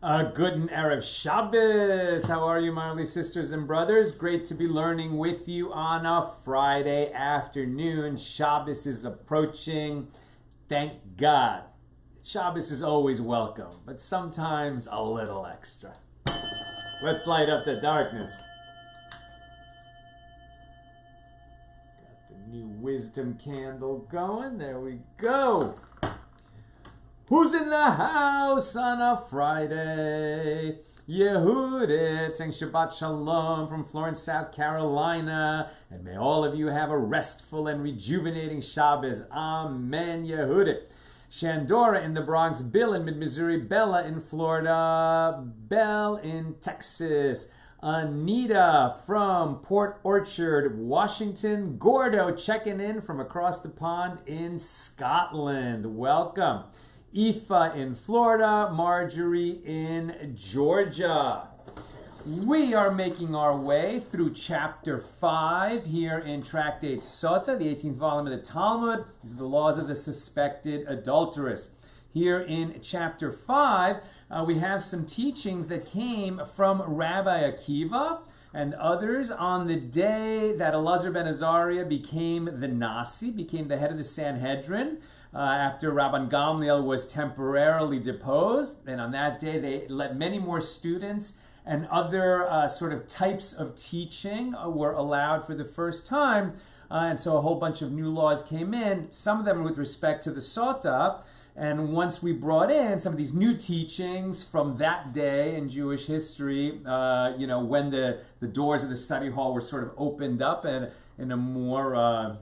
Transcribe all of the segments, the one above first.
Good and Erev Shabbos. How are you, my lovely sisters and brothers? Great to be learning with you on a Friday afternoon. Shabbos is approaching. Thank God. Shabbos is always welcome, but sometimes a little extra. Let's light up the darkness. Got the new wisdom candle going. There we go. Who's in the house on a Friday? Yehudit, saying Shabbat Shalom from Florence, South Carolina. And may all of you have a restful and rejuvenating Shabbos. Amen, Yehudit. Shandora in the Bronx, Bill in mid-Missouri, Bella in Florida, Belle in Texas. Anita from Port Orchard, Washington. Gordo checking in from across the pond in Scotland. Welcome. Aoife in Florida, Marjorie in Georgia. We are making our way through chapter 5 here in Tractate Sotah, the 18th volume of the Talmud. These are the laws of the suspected adulteress. Here in chapter 5, we have some teachings that came from Rabbi Akiva and others on the day that Elazar ben Azariah became the Nasi, became the head of the Sanhedrin. After Rabban Gamliel was temporarily deposed. And on that day, they let many more students and other sort of types of teaching were allowed for the first time. And so a whole bunch of new laws came in, some of them with respect to the Sotah. And once we brought in some of these new teachings from that day in Jewish history, when the doors of the study hall were sort of opened up and in a more, a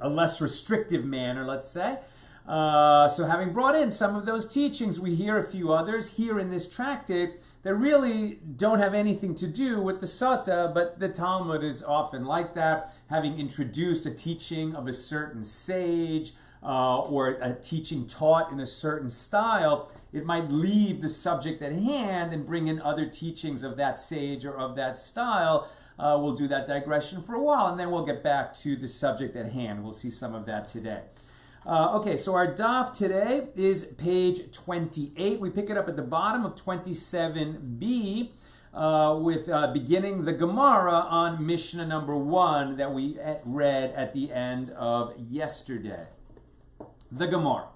less restrictive manner, let's say. So having brought in some of those teachings, we hear a few others here in this tractate that really don't have anything to do with the Sotah, but the Talmud is often like that, having introduced a teaching of a certain sage or a teaching taught in a certain style. It might leave the subject at hand and bring in other teachings of that sage or of that style. We'll do that digression for a while, and then we'll get back to the subject at hand. We'll see some of that today. Okay, so our daf today is page 28. We pick it up at the bottom of 27b with beginning the Gemara on Mishna number 1 that we read at the end of yesterday. The Gemara.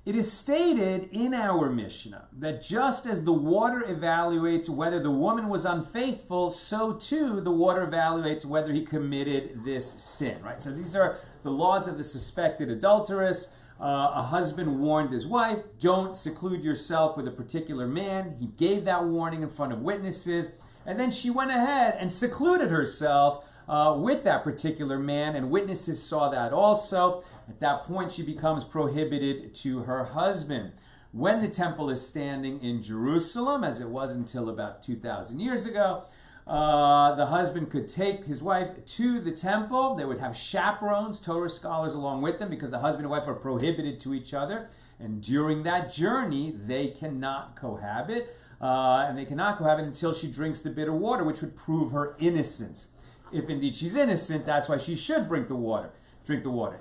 It is stated in our Mishnah that just as the water evaluates whether the woman was unfaithful, so too the water evaluates whether he committed this sin, right? So these are the laws of the suspected adulteress. A husband warned his wife, don't seclude yourself with a particular man. He gave that warning in front of witnesses, and then she went ahead and secluded herself with that particular man, and witnesses saw that also. At that point, she becomes prohibited to her husband. When the temple is standing in Jerusalem, as it was until about 2,000 years ago, the husband could take his wife to the temple. They would have chaperones, Torah scholars along with them, because the husband and wife are prohibited to each other. And during that journey, they cannot cohabit. And they cannot cohabit until she drinks the bitter water, which would prove her innocence. If indeed she's innocent, that's why she should drink the water.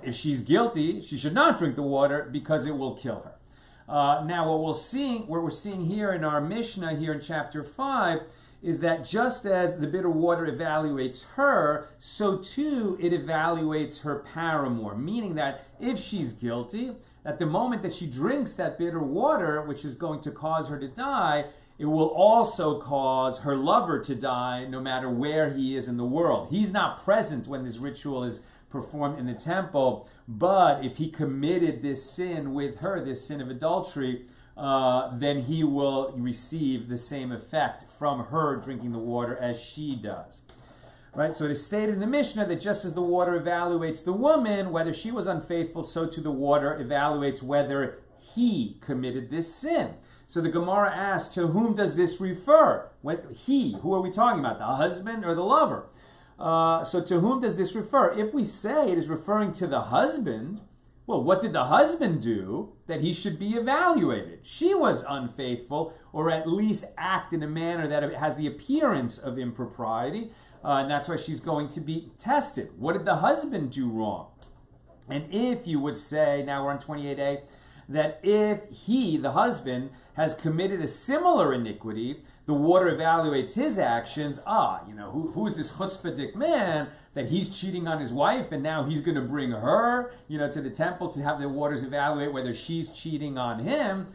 If she's guilty, she should not drink the water because it will kill her. Now, what we're seeing here in our Mishnah, here in chapter 5, is that just as the bitter water evaluates her, so too it evaluates her paramour, meaning that if she's guilty, at the moment that she drinks that bitter water, which is going to cause her to die, it will also cause her lover to die no matter where he is in the world. He's not present when this ritual is performed in the temple, but if he committed this sin with her, this sin of adultery, then he will receive the same effect from her drinking the water as she does. Right? So it is stated in the Mishnah that just as the water evaluates the woman, whether she was unfaithful, so too the water evaluates whether he committed this sin. So the Gemara asks, to whom does this refer? Who are we talking about? The husband or the lover? So to whom does this refer? If we say it is referring to the husband, well, what did the husband do that he should be evaluated? She was unfaithful, or at least act in a manner that has the appearance of impropriety, and that's why she's going to be tested. What did the husband do wrong? And if you would say, now we're on 28a, that if he, the husband, has committed a similar iniquity, the water evaluates his actions. Who's this chutzpahdik man that he's cheating on his wife, and now he's going to bring her, to the temple to have the waters evaluate whether she's cheating on him.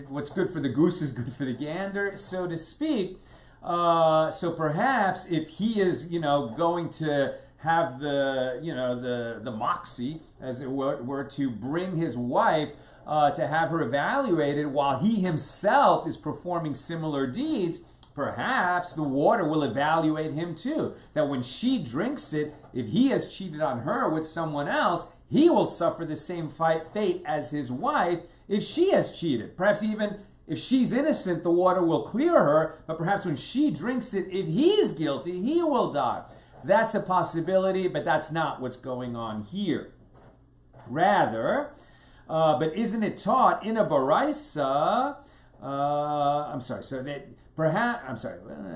What's good for the goose is good for the gander, so to speak. So perhaps if he is, going to have the moxie, as it were, to bring his wife to have her evaluated while he himself is performing similar deeds, perhaps the water will evaluate him too. That when she drinks it, if he has cheated on her with someone else, he will suffer the same fate as his wife if she has cheated. Perhaps even if she's innocent, the water will clear her, but perhaps when she drinks it, if he's guilty, he will die. That's a possibility, but that's not what's going on here. Rather, but isn't it taught in a baraisa?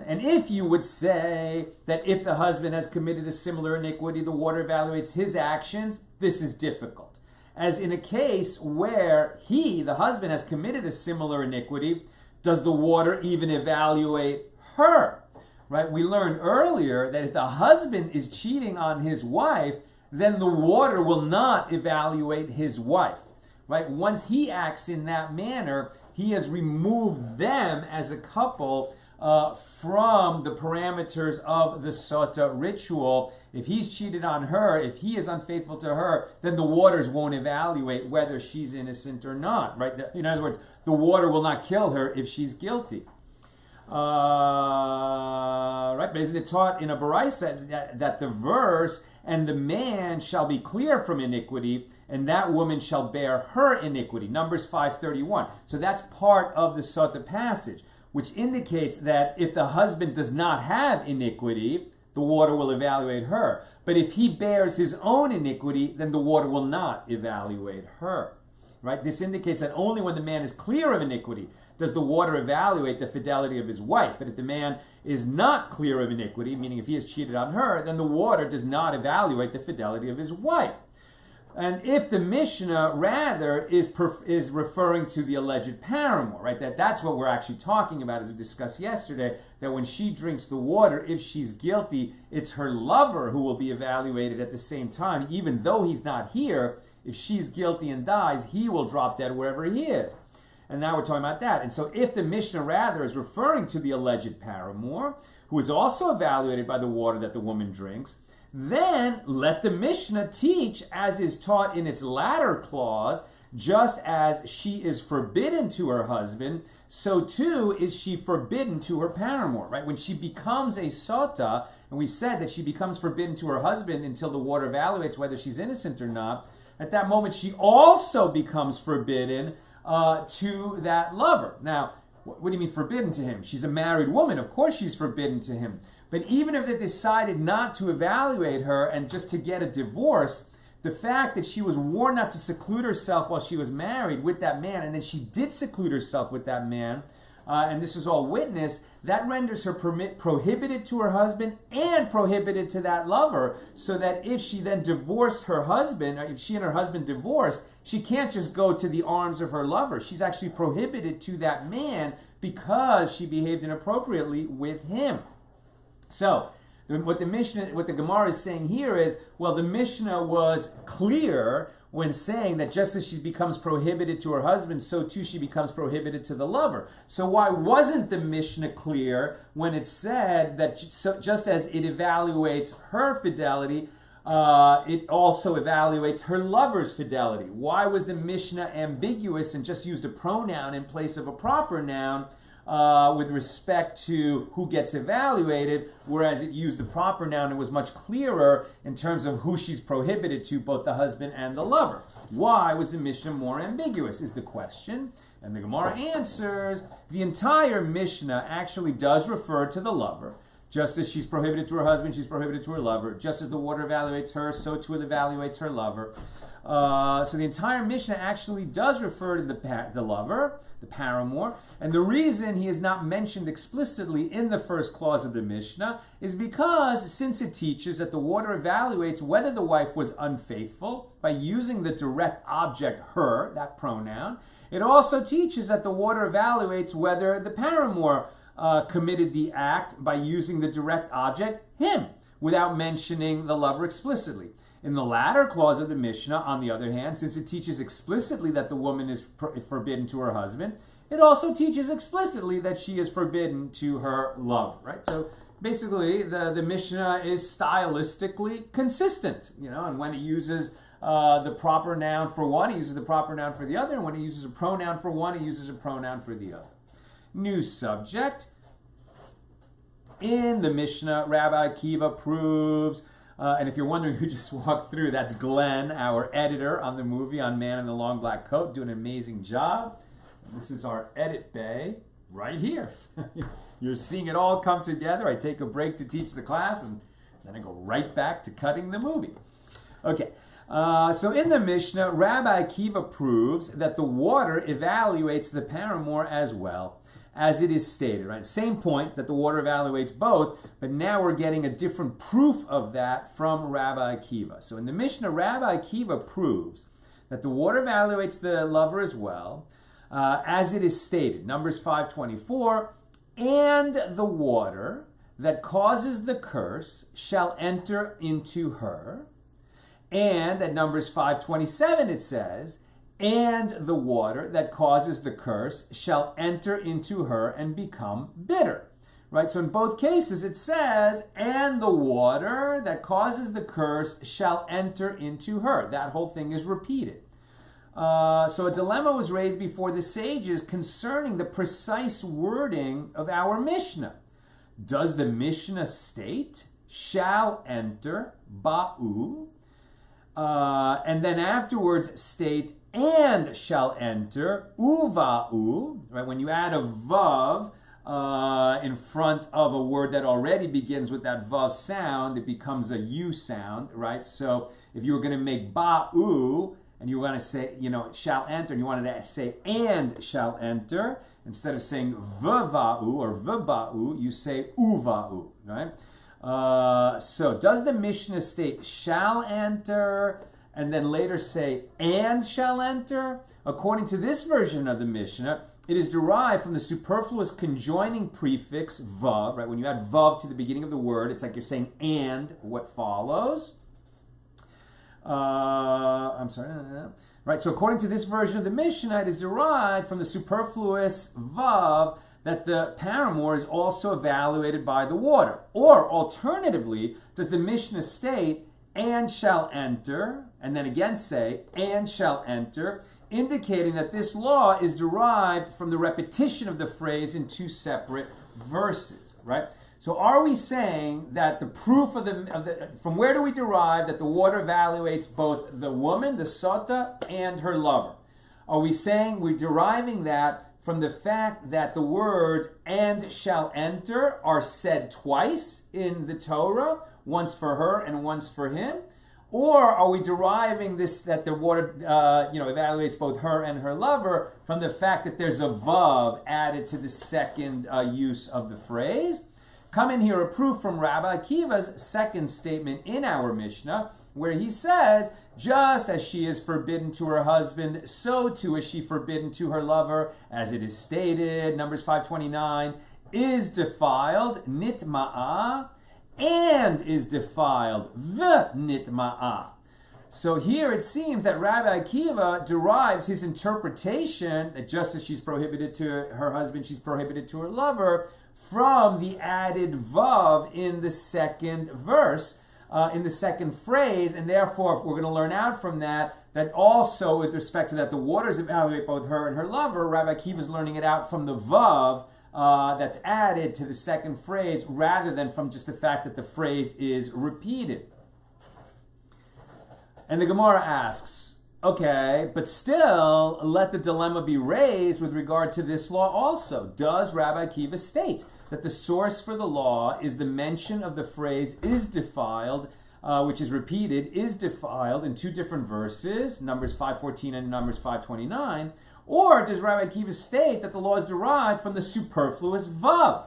And if you would say that if the husband has committed a similar iniquity, the water evaluates his actions, this is difficult. As in a case where he, the husband, has committed a similar iniquity, does the water even evaluate her? Right? We learned earlier that if the husband is cheating on his wife, then the water will not evaluate his wife. Right? Once he acts in that manner, he has removed them as a couple from the parameters of the sota ritual. If he's cheated on her, if he is unfaithful to her, then the waters won't evaluate whether she's innocent or not. Right? In other words, the water will not kill her if she's guilty. Right? But isn't it taught in a baraisa that the verse, and the man shall be clear from iniquity, and that woman shall bear her iniquity. Numbers 5:31. So that's part of the sota passage, which indicates that if the husband does not have iniquity, the water will evaluate her. But if he bears his own iniquity, then the water will not evaluate her. Right? This indicates that only when the man is clear of iniquity does the water evaluate the fidelity of his wife. But if the man is not clear of iniquity, meaning if he has cheated on her, then the water does not evaluate the fidelity of his wife. And if the Mishna rather is referring to the alleged paramour, right? That's what we're actually talking about, as we discussed yesterday, that when she drinks the water, if she's guilty, it's her lover who will be evaluated at the same time. Even though he's not here, if she's guilty and dies, he will drop dead wherever he is. And now we're talking about that. And so if the Mishna rather is referring to the alleged paramour, who is also evaluated by the water that the woman drinks, then let the Mishna teach as is taught in its latter clause, just as she is forbidden to her husband, so too is she forbidden to her paramour, right? When she becomes a sota, and we said that she becomes forbidden to her husband until the water evaluates whether she's innocent or not, at that moment she also becomes forbidden to that lover. Now, what do you mean forbidden to him? She's a married woman. Of course she's forbidden to him. But even if they decided not to evaluate her and just to get a divorce, the fact that she was warned not to seclude herself while she was married with that man, and then she did seclude herself with that man, and this was all witnessed, that renders her prohibited to her husband and prohibited to that lover, so that if she then divorced her husband, or if she and her husband divorced, she can't just go to the arms of her lover. She's actually prohibited to that man because she behaved inappropriately with him. So, what the Gemara is saying here is, well, the Mishnah was clear when saying that just as she becomes prohibited to her husband, so too she becomes prohibited to the lover. So why wasn't the Mishnah clear when it said that just as it evaluates her fidelity, it also evaluates her lover's fidelity? Why was the Mishnah ambiguous and just used a pronoun in place of a proper noun with respect to who gets evaluated, whereas it used the proper noun and was much clearer in terms of who she's prohibited to, both the husband and the lover? Why was the Mishnah more ambiguous is the question. And the Gemara answers, the entire Mishnah actually does refer to the lover. Just as she's prohibited to her husband, she's prohibited to her lover. Just as the water evaluates her, so too it evaluates her lover. So the entire Mishnah actually does refer to the lover, the paramour, and the reason he is not mentioned explicitly in the first clause of the Mishnah is because since it teaches that the water evaluates whether the wife was unfaithful by using the direct object her, that pronoun, it also teaches that the water evaluates whether the paramour committed the act by using the direct object him, without mentioning the lover explicitly. In the latter clause of the Mishnah, on the other hand, since it teaches explicitly that the woman is forbidden to her husband, it also teaches explicitly that she is forbidden to her lover, right? So basically, the Mishnah is stylistically consistent, and when it uses the proper noun for one, it uses the proper noun for the other, and when it uses a pronoun for one, it uses a pronoun for the other. New subject. In the Mishnah, Rabbi Akiva proves, and if you're wondering who just walked through, that's Glenn, our editor on the movie on Man in the Long Black Coat, doing an amazing job. This is our edit bay right here. You're seeing it all come together. I take a break to teach the class, and then I go right back to cutting the movie. Okay, so in the Mishnah, Rabbi Akiva proves that the water evaluates the paramour as well, as it is stated, right? Same point, that the water evaluates both, but now we're getting a different proof of that from Rabbi Akiva. So in the Mishnah, Rabbi Akiva proves that the water evaluates the lover as well, as it is stated, Numbers 5:24, and the water that causes the curse shall enter into her. And at Numbers 5:27 it says, and the water that causes the curse shall enter into her and become bitter. Right? So in both cases it says, and the water that causes the curse shall enter into her. That whole thing is repeated. So a dilemma was raised before the sages concerning the precise wording of our Mishnah. Does the Mishnah state, shall enter, ba'u, and then afterwards state, and shall enter, uva'u, right? When you add a vav in front of a word that already begins with that vav sound, it becomes a u sound, right? So if you were going to make ba'u, and you want to say, shall enter, and you wanted to say and shall enter, instead of saying v'va'u or v'ba'u, you say uva'u, right? So does the Mishnah state shall enter, and then later say, and shall enter? According to this version of the Mishnah, it is derived from the superfluous conjoining prefix vav, right? When you add vav to the beginning of the word, it's like you're saying and what follows. Right, so according to this version of the Mishnah, it is derived from the superfluous vav that the paramour is also evaluated by the water. Or alternatively, does the Mishnah state, and shall enter, and then again say, and shall enter, indicating that this law is derived from the repetition of the phrase in two separate verses, right? So are we saying that the proof of the from where do we derive that the water evaluates both the woman, the sota, and her lover? Are we saying we're deriving that from the fact that the words and shall enter are said twice in the Torah, once for her and once for him? Or are we deriving this, that the water evaluates both her and her lover, from the fact that there's a vav added to the second use of the phrase? Come in here a proof from Rabbi Akiva's second statement in our Mishnah, where he says, just as she is forbidden to her husband, so too is she forbidden to her lover, as it is stated, Numbers 5:29, is defiled, nitma'ah, and is defiled, v'nitma'ah. So here it seems that Rabbi Akiva derives his interpretation that just as she's prohibited to her husband, she's prohibited to her lover, from the added vav in the second verse, in the second phrase, and therefore if we're going to learn out from that, that also with respect to that the waters evaluate both her and her lover, Rabbi Akiva is learning it out from the vav that's added to the second phrase, rather than from just the fact that the phrase is repeated. And the Gemara asks, okay, but still, let the dilemma be raised with regard to this law also. Does Rabbi Akiva state that the source for the law is the mention of the phrase is defiled which is repeated, is defiled in two different verses, Numbers 5:14 and Numbers 5:29? Or does Rabbi Akiva state that the law is derived from the superfluous vav,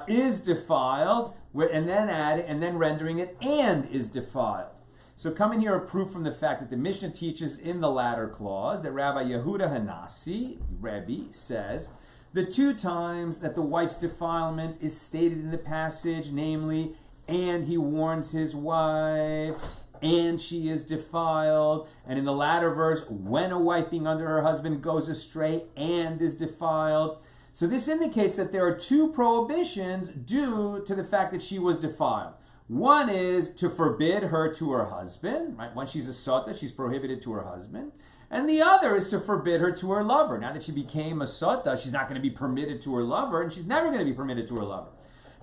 is defiled, and then rendering it and is defiled? So coming here a proof from the fact that the Mishnah teaches in the latter clause that Rabbi Yehuda Hanasi, Rebbe, says the two times that the wife's defilement is stated in the passage, namely, and he warns his wife, and she is defiled. And in the latter verse, when a wife being under her husband goes astray and is defiled. So this indicates that there are two prohibitions due to the fact that she was defiled. One is to forbid her to her husband, right? When she's a sota, she's prohibited to her husband. And the other is to forbid her to her lover. Now that she became a sota, she's not going to be permitted to her lover, and she's never going to be permitted to her lover.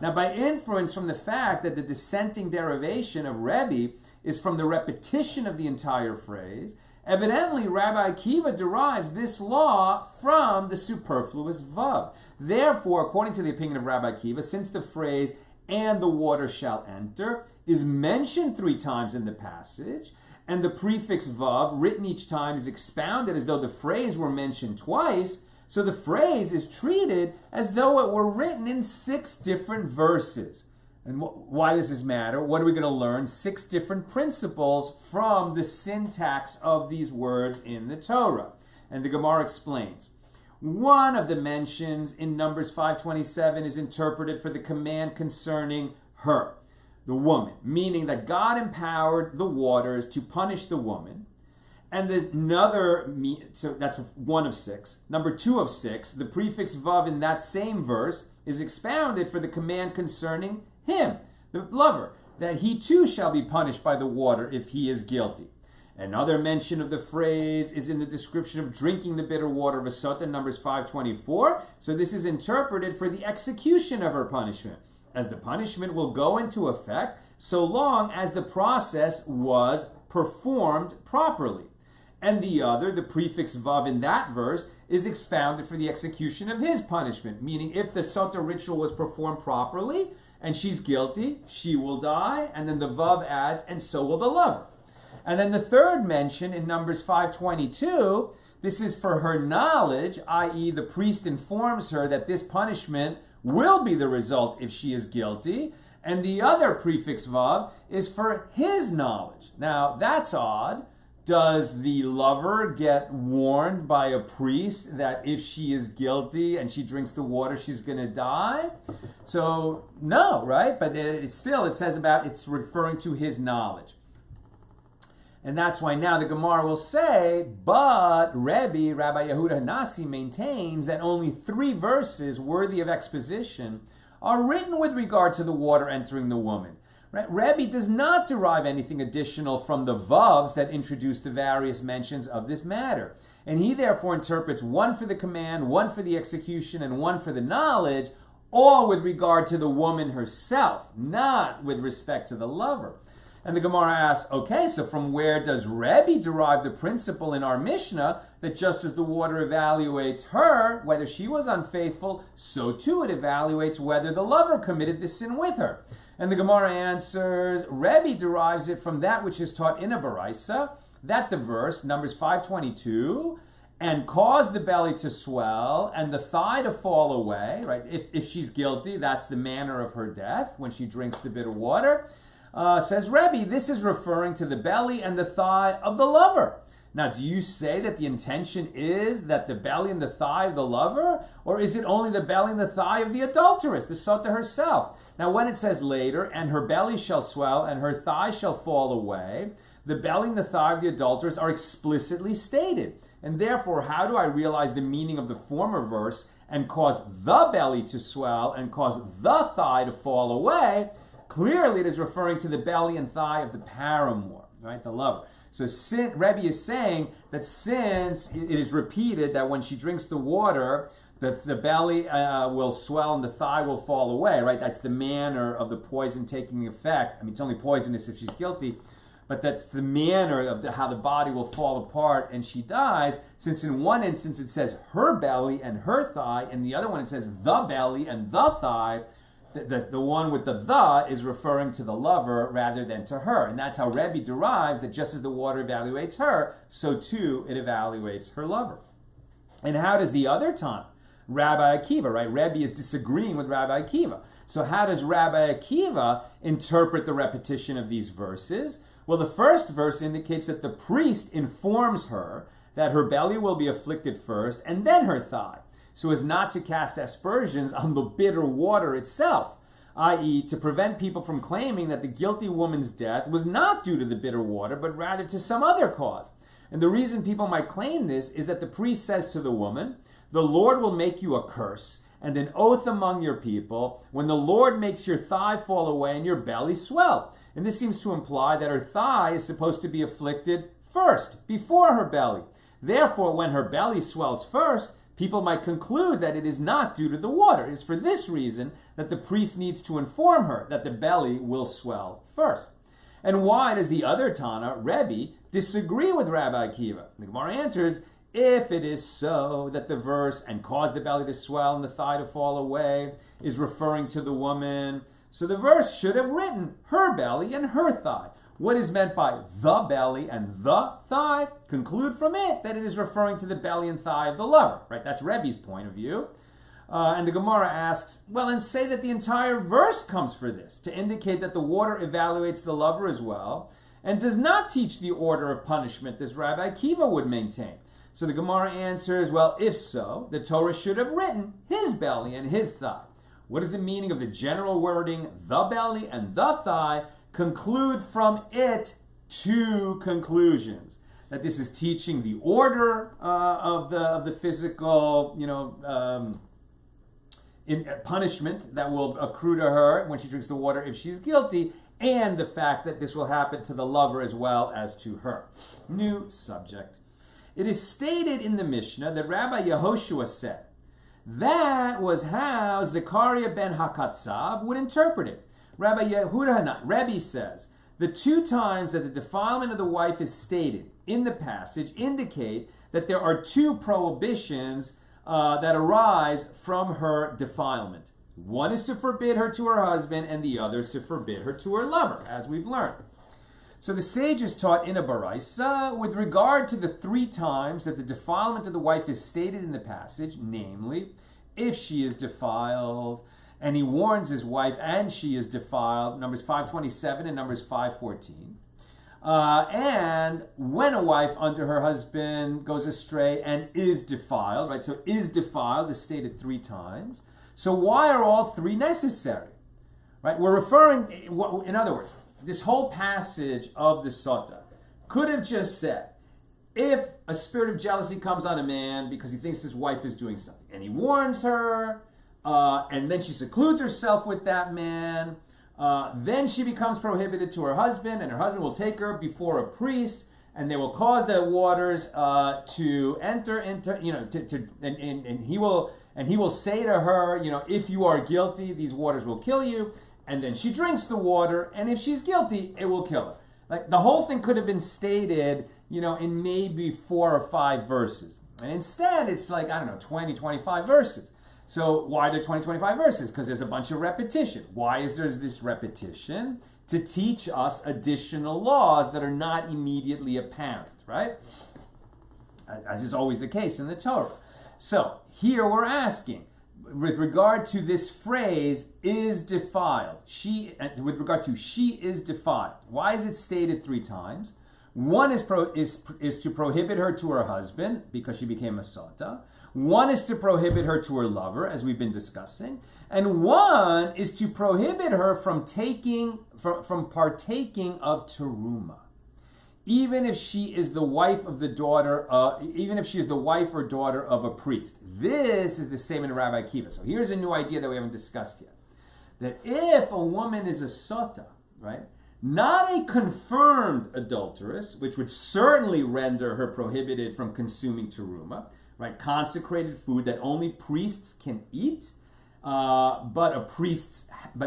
Now, by inference from the fact that the dissenting derivation of Rebbe is from the repetition of the entire phrase, evidently Rabbi Akiva derives this law from the superfluous vav. Therefore, according to the opinion of Rabbi Akiva, since the phrase, and the water shall enter, is mentioned 3 times in the passage, and the prefix vav, written each time, is expounded as though the phrase were mentioned twice, so the phrase is treated as though it were written in 6 different verses. And why does this matter? What are we going to learn? 6 different principles from the syntax of these words in the Torah. And the Gemara explains. One of the mentions in Numbers 5:27 is interpreted for the command concerning her, the woman, meaning that God empowered the waters to punish the woman. And another, so that's 1 of 6. Number 2 of 6, the prefix vav in that same verse is expounded for the command concerning him, the lover, that he too shall be punished by the water if he is guilty. Another mention of the phrase is in the description of drinking the bitter water of a sota, Numbers 5:24. So this is interpreted for the execution of her punishment, as the punishment will go into effect so long as the process was performed properly. And the other, the prefix vav in that verse, is expounded for the execution of his punishment, meaning if the sota ritual was performed properly and she's guilty, she will die, and then the vav adds, and so will the lover. And then the third mention in Numbers 5:22, this is for her knowledge, i.e. the priest informs her that this punishment will be the result if she is guilty, and the other prefix vav is for his knowledge. Now, that's odd. Does the lover get warned by a priest that if she is guilty and she drinks the water, she's going to die? So, no, right? But it says it's referring to his knowledge. And that's why now the Gemara will say, but Rabbi Yehuda Hanasi maintains that only 3 verses worthy of exposition are written with regard to the water entering the woman. Right? Rebbe does not derive anything additional from the vavs that introduce the various mentions of this matter. And he therefore interprets 1 for the command, 1 for the execution, and 1 for the knowledge, all with regard to the woman herself, not with respect to the lover. And the Gemara asks, okay, so from where does Rebbe derive the principle in our Mishnah that just as the water evaluates her, whether she was unfaithful, so too it evaluates whether the lover committed the sin with her? And the Gemara answers, Rebbe derives it from that which is taught in a Baraisa, that the verse, Numbers 5:22, and cause the belly to swell and the thigh to fall away, right? If she's guilty, that's the manner of her death when she drinks the bitter water. Says Rebbe, this is referring to the belly and the thigh of the lover. Now, do you say that the intention is that the belly and the thigh of the lover, or is it only the belly and the thigh of the adulteress, the sota herself? Now, when it says later, and her belly shall swell and her thigh shall fall away, the belly and the thigh of the adulteress are explicitly stated. And therefore, how do I realize the meaning of the former verse and cause the belly to swell and cause the thigh to fall away? Clearly, it is referring to the belly and thigh of the paramour, right, the lover. So Rebbe is saying that since it is repeated that when she drinks the water, the belly will swell and the thigh will fall away, right? That's the manner of the poison taking effect. I mean, it's only poisonous if she's guilty, but that's the manner of how the body will fall apart and she dies, since in one instance it says her belly and her thigh, and the other one it says the belly and the thigh. the one with the is referring to the lover rather than to her. And that's how Rebbe derives that just as the water evaluates her, so too it evaluates her lover. And how does the other Tana, Rabbi Akiva, right? Rebbe is disagreeing with Rabbi Akiva. So how does Rabbi Akiva interpret the repetition of these verses? Well, the first verse indicates that the priest informs her that her belly will be afflicted first and then her thigh, so as not to cast aspersions on the bitter water itself, i.e., to prevent people from claiming that the guilty woman's death was not due to the bitter water, but rather to some other cause. And the reason people might claim this is that the priest says to the woman, "The Lord will make you a curse and an oath among your people when the Lord makes your thigh fall away and your belly swell." And this seems to imply that her thigh is supposed to be afflicted first, before her belly. Therefore, when her belly swells first, people might conclude that it is not due to the water. It is for this reason that the priest needs to inform her that the belly will swell first. And why does the other Tana, Rebbe, disagree with Rabbi Akiva? The Gemara answers, if it is so that the verse, "and cause the belly to swell and the thigh to fall away," is referring to the woman, so the verse should have written her belly and her thigh. What is meant by the belly and the thigh? Conclude from it that it is referring to the belly and thigh of the lover, right? That's Rebbe's point of view. And the Gemara asks, well, and say that the entire verse comes for this, to indicate that the water evaluates the lover as well, and does not teach the order of punishment as Rabbi Akiva would maintain. So the Gemara answers, well, if so, the Torah should have written his belly and his thigh. What is the meaning of the general wording, the belly and the thigh? Conclude from it two conclusions. That this is teaching the order of the physical, punishment that will accrue to her when she drinks the water if she's guilty, and the fact that this will happen to the lover as well as to her. New subject. It is stated in the Mishna that Rabbi Yehoshua said, that was how Zechariah ben Hakatzav would interpret it. Rabbi Yehuda Rebbe says, the two times that the defilement of the wife is stated in the passage indicate that there are two prohibitions that arise from her defilement. One is to forbid her to her husband, and the other is to forbid her to her lover, as we've learned. So the sages taught in a baraisa with regard to the three times that the defilement of the wife is stated in the passage, namely, if she is defiled, and he warns his wife, and she is defiled, Numbers 5:27 and Numbers 5:14. And when a wife unto her husband goes astray and is defiled, right? So is defiled is stated three times. So why are all three necessary? Right? We're referring, in other words, this whole passage of the Sotah could have just said, if a spirit of jealousy comes on a man because he thinks his wife is doing something, and he warns her, and then she secludes herself with that man, then she becomes prohibited to her husband, and her husband will take her before a priest, and they will cause the waters to enter into, and he will say to her, if you are guilty, these waters will kill you. And then she drinks the water, and if she's guilty, it will kill her. Like the whole thing could have been stated, in maybe 4 or 5 verses. And instead, it's 20, 25 verses. So why are there 20, 25 verses? Because there's a bunch of repetition. Why is there this repetition? To teach us additional laws that are not immediately apparent, right? As is always the case in the Torah. So here we're asking, with regard to this phrase, is defiled. With regard to she is defiled. Why is it stated 3 times? One is to prohibit her to her husband because she became a sota. One is to prohibit her to her lover, as we've been discussing, and one is to prohibit her from partaking of teruma, even if she is the wife of the daughter, even if she is the wife or daughter of a priest. This is the same in Rabbi Akiva. So here's a new idea that we haven't discussed yet: that if a woman is a sota, right, not a confirmed adulteress, which would certainly render her prohibited from consuming teruma, right, consecrated food that only priests can eat, but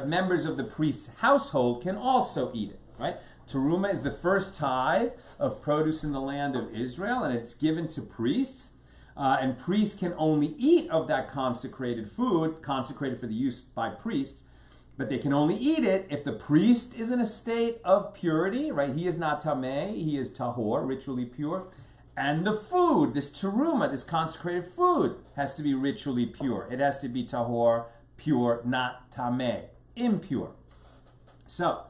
members of the priest's household can also eat it, right? Teruma is the first tithe of produce in the land of Israel, and it's given to priests, and priests can only eat of that consecrated food, consecrated for the use by priests. but they can only eat it if the priest is in a state of purity, right? He is not tameh, he is tahor, ritually pure. And the food, this teruma, this consecrated food, has to be ritually pure. It has to be tahor, pure, not tameh, impure. So,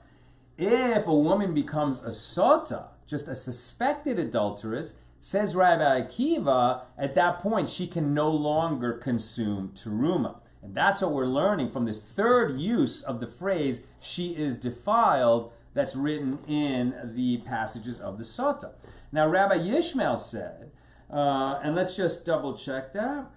if a woman becomes a sota, just a suspected adulteress, says Rabbi Akiva, at that point she can no longer consume teruma. And that's what we're learning from this third use of the phrase, she is defiled, that's written in the passages of the Sotah. Now, Rabbi Yishmael said, and let's just double check that.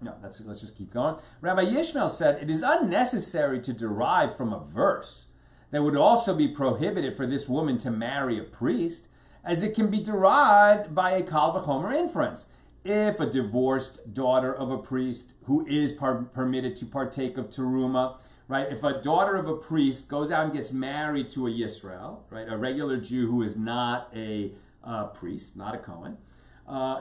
No, let's just keep going. Rabbi Yishmael said, it is unnecessary to derive from a verse that would also be prohibited for this woman to marry a priest, as it can be derived by a kal v'chomer inference. If a divorced daughter of a priest who is permitted to partake of teruma, right? If a daughter of a priest goes out and gets married to a Yisrael, right, a regular Jew who is not a priest, not a Kohen,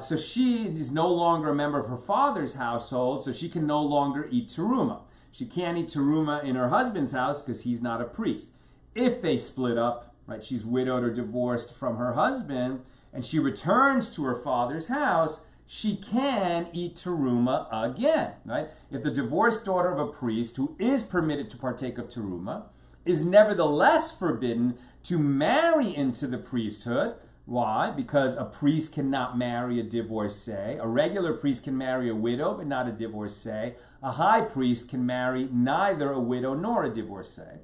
so she is no longer a member of her father's household, so she can no longer eat teruma. She can't eat teruma in her husband's house because he's not a priest. If they split up, right, she's widowed or divorced from her husband, and she returns to her father's house, she can eat teruma again, right? If the divorced daughter of a priest who is permitted to partake of teruma is nevertheless forbidden to marry into the priesthood. Why? Because a priest cannot marry a divorcee. A regular priest can marry a widow, but not a divorcee. A high priest can marry neither a widow nor a divorcee.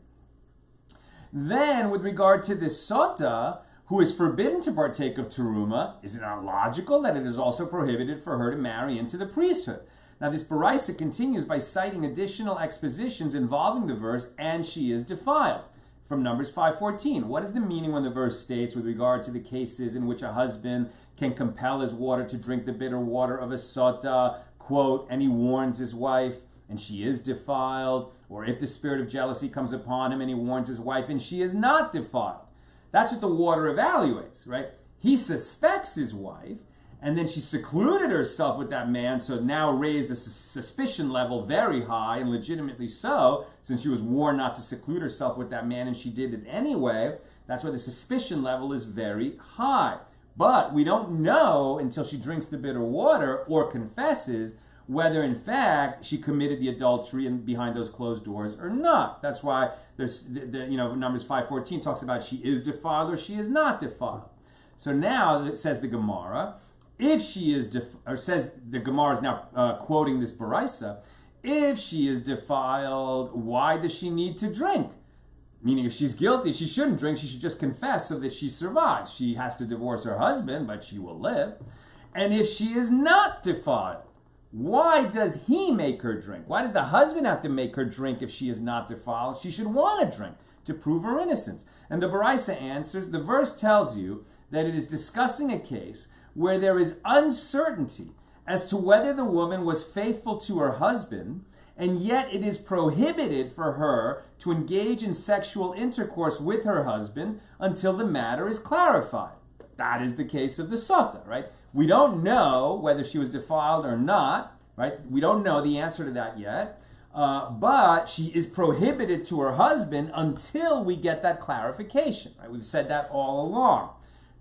Then, with regard to this sota, who is forbidden to partake of teruma, is it not logical that it is also prohibited for her to marry into the priesthood? Now, this Baraisa continues by citing additional expositions involving the verse, and she is defiled, from Numbers 5:14. What is the meaning when the verse states, with regard to the cases in which a husband can compel his water to drink the bitter water of a sota, quote, and he warns his wife, and she is defiled, or if the spirit of jealousy comes upon him and he warns his wife, and she is not defiled? That's what the water evaluates, right? He suspects his wife, and then she secluded herself with that man, so now raised the suspicion level very high, and legitimately so, since she was warned not to seclude herself with that man, and she did it anyway. That's why the suspicion level is very high. But we don't know until she drinks the bitter water or confesses whether in fact she committed the adultery behind those closed doors or not. That's why there's Numbers 5:14 talks about she is defiled or she is not defiled. So now it says the Gemara, if she is says the Gemara is now quoting this Baraisa, if she is defiled, why does she need to drink? Meaning, if she's guilty, she shouldn't drink. She should just confess so that she survives. She has to divorce her husband, but she will live. And if she is not defiled, why does he make her drink? Why does the husband have to make her drink if she is not defiled? She should want to drink to prove her innocence. And the Baraisa answers, the verse tells you that it is discussing a case where there is uncertainty as to whether the woman was faithful to her husband, and yet it is prohibited for her to engage in sexual intercourse with her husband until the matter is clarified. That is the case of the sota, right? We don't know whether she was defiled or not, right? We don't know the answer to that yet. But she is prohibited to her husband until we get that clarification, right? We've said that all along.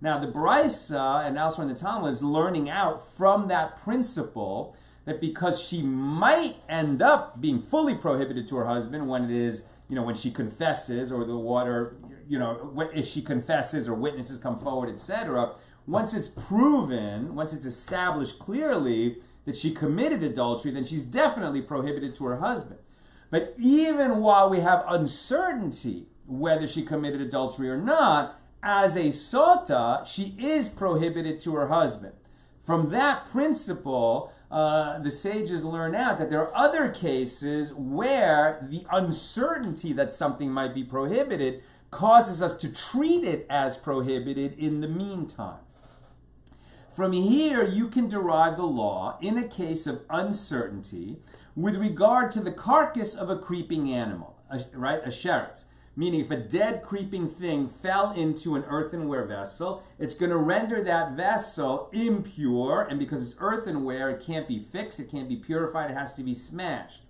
Now, the Baraisa and elsewhere in the Talmud is learning out from that principle that because she might end up being fully prohibited to her husband when it is, when she confesses or the water, if she confesses or witnesses come forward, etc., once it's proven, once it's established clearly that she committed adultery, then she's definitely prohibited to her husband. But even while we have uncertainty whether she committed adultery or not, as a sota, she is prohibited to her husband. From that principle, the sages learn out that there are other cases where the uncertainty that something might be prohibited causes us to treat it as prohibited in the meantime. From here, you can derive the law in a case of uncertainty with regard to the carcass of a creeping animal, right? A sheretz. Meaning if a dead creeping thing fell into an earthenware vessel, it's going to render that vessel impure, and because it's earthenware, it can't be fixed, it can't be purified, it has to be smashed,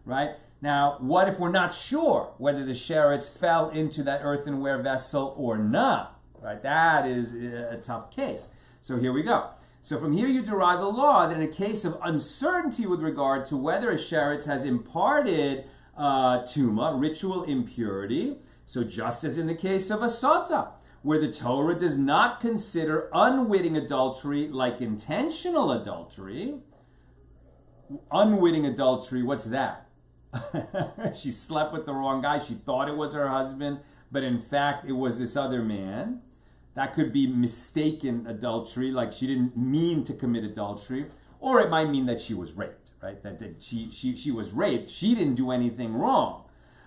right? Now, what if we're not sure whether the sheretz fell into that earthenware vessel or not? Right? That is a tough case. So here we go. So from here you derive the law that in a case of uncertainty with regard to whether a sheretz has imparted teruma, ritual impurity, so just as in the case of a sota, where the Torah does not consider unwitting adultery like intentional adultery. Unwitting adultery, what's that? She slept with the wrong guy. She thought it was her husband, but in fact it was this other man. That could be mistaken adultery, like she didn't mean to commit adultery, or it might mean that she was raped, right? That she was raped. She didn't do anything wrong,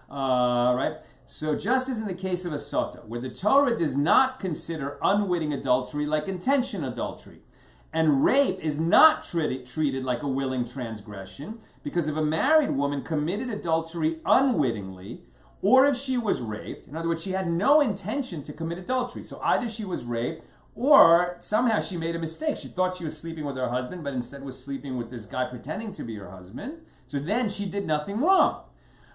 right? So just as in the case of a sota, where the Torah does not consider unwitting adultery like intentional adultery, and rape is not treated like a willing transgression, because if a married woman committed adultery unwittingly, or if she was raped, in other words, she had no intention to commit adultery. So either she was raped, or somehow she made a mistake. She thought she was sleeping with her husband, but instead was sleeping with this guy pretending to be her husband. So then she did nothing wrong.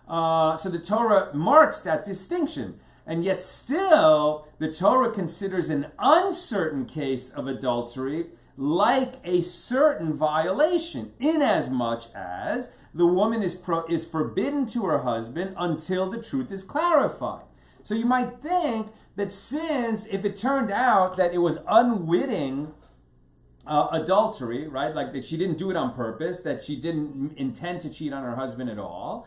So the Torah marks that distinction. And yet still, the Torah considers an uncertain case of adultery like a certain violation, inasmuch as the woman is forbidden to her husband until the truth is clarified. So you might think that since, if it turned out that it was unwitting adultery, right, like that she didn't do it on purpose, that she didn't intend to cheat on her husband at all,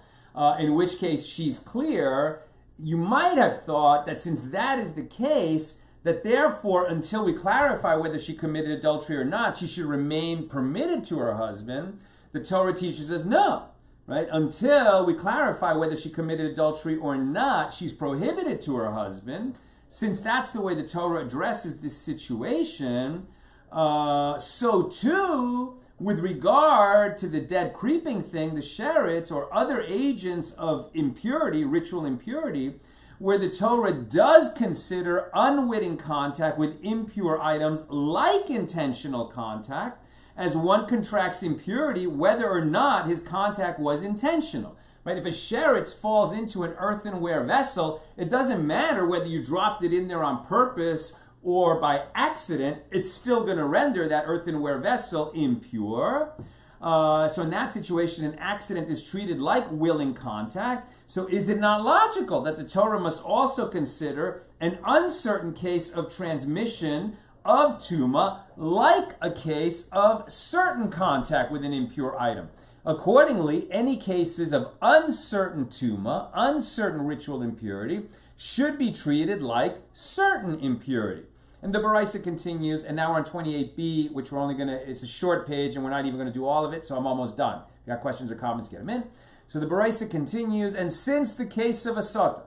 in which case she's clear, you might have thought that since that is the case, that therefore, until we clarify whether she committed adultery or not, she should remain permitted to her husband. The Torah teaches us no, right? Until we clarify whether she committed adultery or not, she's prohibited to her husband. Since that's the way the Torah addresses this situation, so too, with regard to the dead creeping thing, the sheretz or other agents of impurity, ritual impurity, where the Torah does consider unwitting contact with impure items like intentional contact, as one contracts impurity whether or not his contact was intentional. Right? If a sheretz falls into an earthenware vessel, it doesn't matter whether you dropped it in there on purpose or by accident, it's still going to render that earthenware vessel impure. So in that situation, an accident is treated like willing contact. So is it not logical that the Torah must also consider an uncertain case of transmission of teruma like a case of certain contact with an impure item? Accordingly, any cases of uncertain teruma, uncertain ritual impurity, should be treated like certain impurity. And the Baraisa continues, and now we're on 28b, which we're only going to, it's a short page, and we're not even going to do all of it, so I'm almost done. If you got questions or comments, get them in. So the Baraisa continues, and since the case of a sota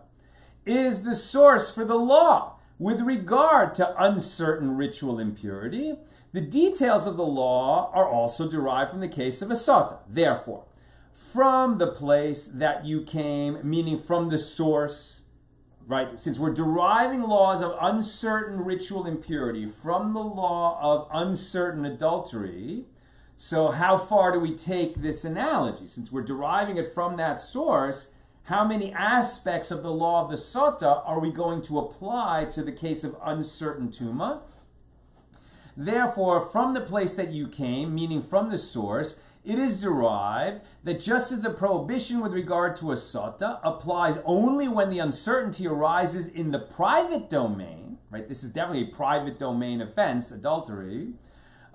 is the source for the law with regard to uncertain ritual impurity, the details of the law are also derived from the case of a sota. Therefore, from the place that you came, meaning from the source, right? Since we're deriving laws of uncertain ritual impurity from the law of uncertain adultery, so how far do we take this analogy? Since we're deriving it from that source, how many aspects of the law of the sota are we going to apply to the case of uncertain teruma? Therefore, from the place that you came, meaning from the source, it is derived that just as the prohibition with regard to a sota applies only when the uncertainty arises in the private domain, right? This is definitely a private domain offense, adultery,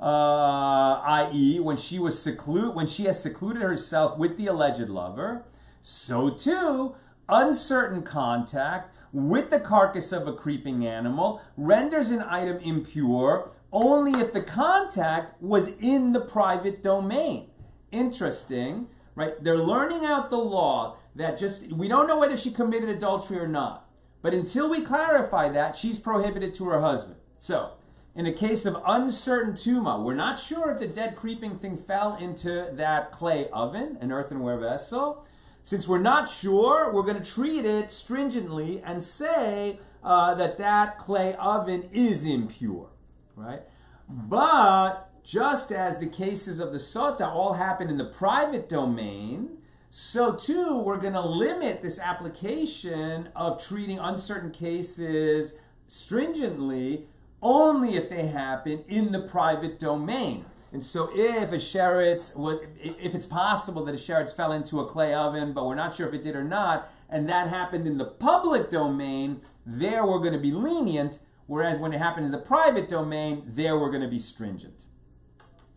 i.e., when she has secluded herself with the alleged lover, so too, uncertain contact with the carcass of a creeping animal renders an item impure only if the contact was in the private domain. Interesting, right? They're learning out the law that we don't know whether she committed adultery or not. But until we clarify that, she's prohibited to her husband. So, in a case of uncertain teruma, we're not sure if the dead creeping thing fell into that clay oven, an earthenware vessel. Since we're not sure, we're going to treat it stringently and say that clay oven is impure, right? But just as the cases of the sota all happen in the private domain, so too we're going to limit this application of treating uncertain cases stringently only if they happen in the private domain. And so if if it's possible that a sheretz fell into a clay oven, but we're not sure if it did or not, and that happened in the public domain, there we're going to be lenient, whereas when it happened in the private domain, there we're going to be stringent.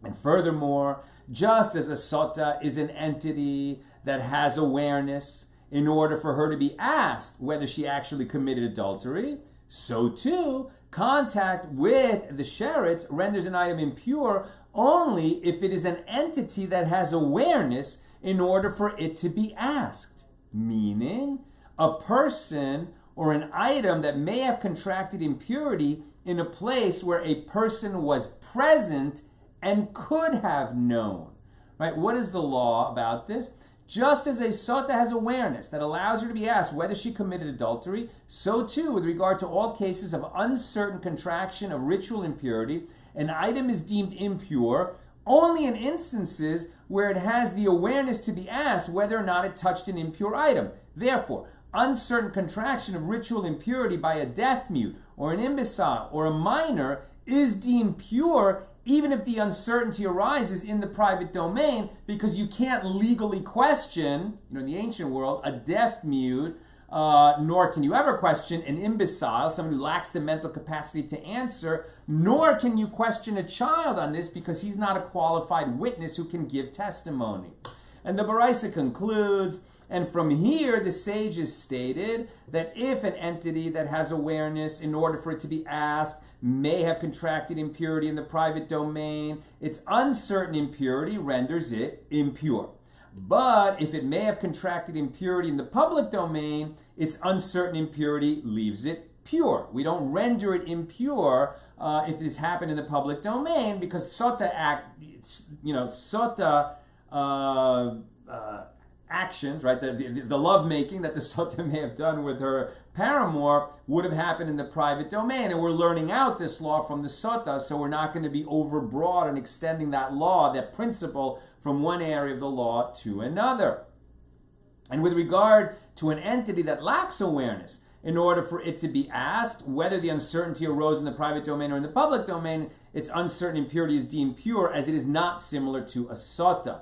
And furthermore, just as a sota is an entity that has awareness in order for her to be asked whether she actually committed adultery, so too, contact with the sheretz renders an item impure only if it is an entity that has awareness in order for it to be asked. Meaning, a person or an item that may have contracted impurity in a place where a person was present and could have known. Right? What is the law about this? Just as a sota has awareness that allows her to be asked whether she committed adultery, so too with regard to all cases of uncertain contraction of ritual impurity, an item is deemed impure only in instances where it has the awareness to be asked whether or not it touched an impure item. Therefore, uncertain contraction of ritual impurity by a deaf mute or an imbecile or a minor is deemed pure even if the uncertainty arises in the private domain, because you can't legally question, in the ancient world, a deaf mute, nor can you ever question an imbecile, someone who lacks the mental capacity to answer, nor can you question a child on this because he's not a qualified witness who can give testimony. And the Baraisa concludes, and from here the sages stated that if an entity that has awareness, in order for it to be asked, may have contracted impurity in the private domain, its uncertain impurity renders it impure. But if it may have contracted impurity in the public domain, its uncertain impurity leaves it pure. We don't render it impure if it has happened in the public domain, because sota actions, right? The love making that the sota may have done with her paramour would have happened in the private domain, and we're learning out this law from the sota, so we're not going to be overbroad and extending that law, that principle, from one area of the law to another. And with regard to an entity that lacks awareness, in order for it to be asked whether the uncertainty arose in the private domain or in the public domain, its uncertain impurity is deemed pure, as it is not similar to a sota.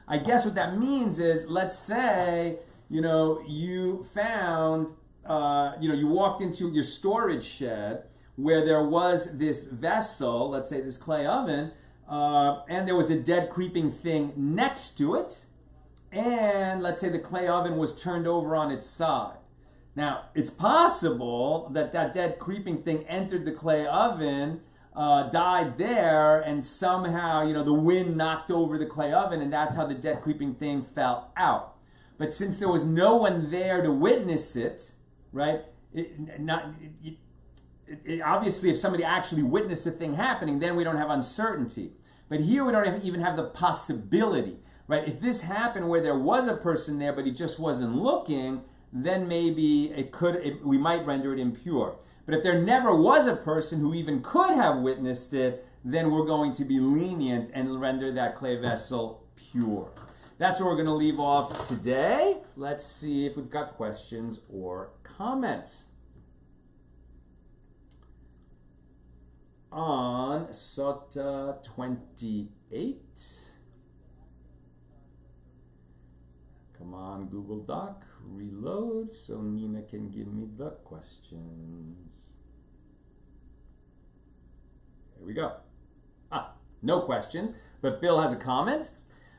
I guess what that means is, let's say, you found, you walked into your storage shed where there was this vessel, let's say this clay oven, and there was a dead creeping thing next to it, and let's say the clay oven was turned over on its side. Now, it's possible that that dead creeping thing entered the clay oven, died there, and somehow, the wind knocked over the clay oven, and that's how the dead creeping thing fell out. But since there was no one there to witness it, right? Obviously, if somebody actually witnessed the thing happening, then we don't have uncertainty. But here we don't even have the possibility, right? If this happened where there was a person there, but he just wasn't looking, then maybe we might render it impure. But if there never was a person who even could have witnessed it, then we're going to be lenient and render that clay vessel pure. That's where we're going to leave off today. Let's see if we've got questions or comments on Sotah 28. Come on, Google Doc, reload so Nina can give me the questions. Here we go. No questions, but Bill has a comment.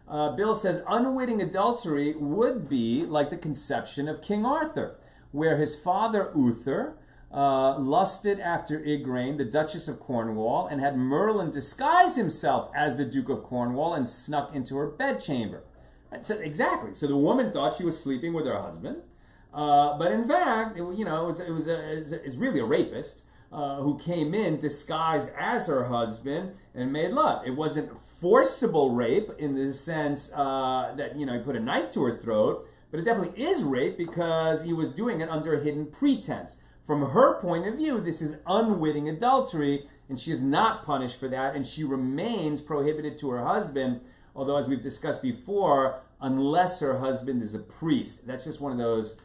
Bill says, unwitting adultery would be like the conception of King Arthur, where his father Uther lusted after Igraine, the Duchess of Cornwall, and had Merlin disguise himself as the Duke of Cornwall and snuck into her bedchamber. So, exactly. So the woman thought she was sleeping with her husband, but in fact, it was really a rapist who came in disguised as her husband and made love. It wasn't forcible rape in the sense that he put a knife to her throat, but it definitely is rape because he was doing it under a hidden pretense. From her point of view, this is unwitting adultery, and she is not punished for that, and she remains prohibited to her husband. Although, as we've discussed before, unless her husband is a priest. That's just one of those,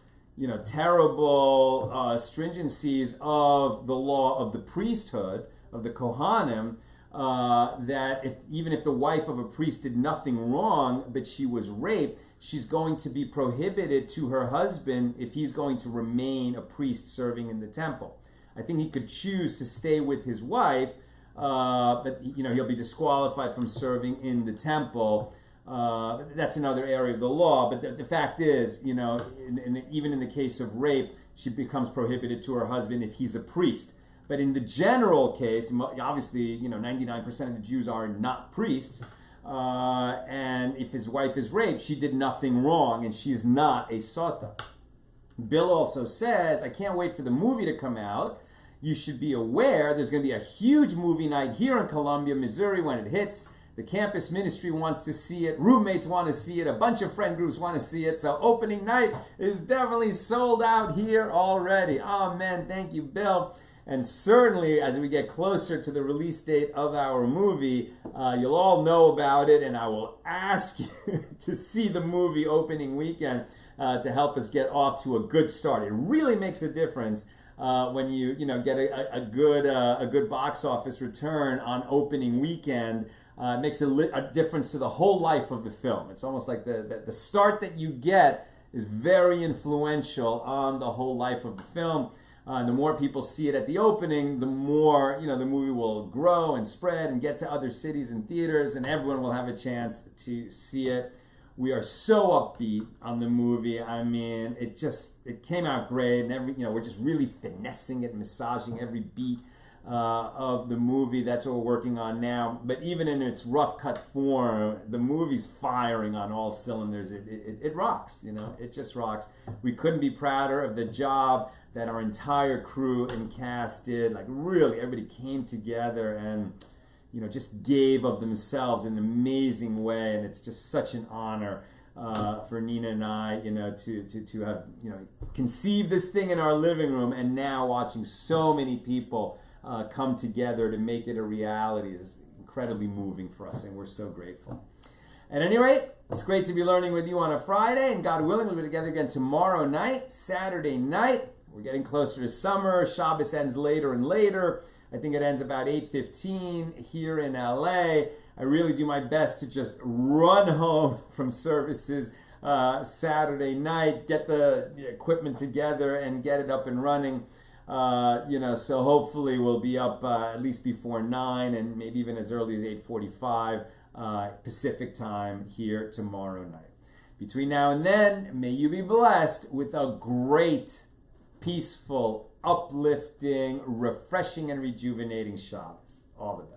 terrible stringencies of the law of the priesthood, of the Kohanim, that even if the wife of a priest did nothing wrong, but she was raped, she's going to be prohibited to her husband if he's going to remain a priest serving in the temple. I think he could choose to stay with his wife, but he'll be disqualified from serving in the temple. That's another area of the law. But the fact is, even in the case of rape, she becomes prohibited to her husband if he's a priest. But in the general case, obviously, 99% of the Jews are not priests. And if his wife is raped, she did nothing wrong, and she is not a sota. Bill also says, I can't wait for the movie to come out. You should be aware there's going to be a huge movie night here in Columbia, Missouri when it hits. The campus ministry wants to see it. Roommates want to see it. A bunch of friend groups want to see it. So opening night is definitely sold out here already. Oh, man, thank you, Bill. And certainly, as we get closer to the release date of our movie, you'll all know about it, and I will ask you to see the movie opening weekend to help us get off to a good start. It really makes a difference when you get a good box office return on opening weekend. It makes a difference to the whole life of the film. It's almost like the start that you get is very influential on the whole life of the film. The more people see it at the opening, the more the movie will grow and spread and get to other cities and theaters, and everyone will have a chance to see it. We are so upbeat on the movie. I mean, it came out great, and we're just really finessing it, massaging every beat of the movie. That's what we're working on now. But even in its rough cut form, the movie's firing on all cylinders. It rocks. It just rocks. We couldn't be prouder of the job that our entire crew and cast did. Like, really, everybody came together and just gave of themselves in an amazing way, and it's just such an honor for Nina and I, to have conceived this thing in our living room, and now watching so many people come together to make it a reality is incredibly moving for us, and we're so grateful. At any rate, it's great to be learning with you on a Friday, and God willing, we'll be together again tomorrow night, Saturday night. We're getting closer to summer. Shabbos ends later and later. I think it ends about 8:15 here in LA. I really do my best to just run home from services Saturday night, get the equipment together and get it up and running. So hopefully we'll be up at least before 9 and maybe even as early as 8:45 Pacific time here tomorrow night. Between now and then, may you be blessed with a great, peaceful, uplifting, refreshing, and rejuvenating Shabbos. All the best.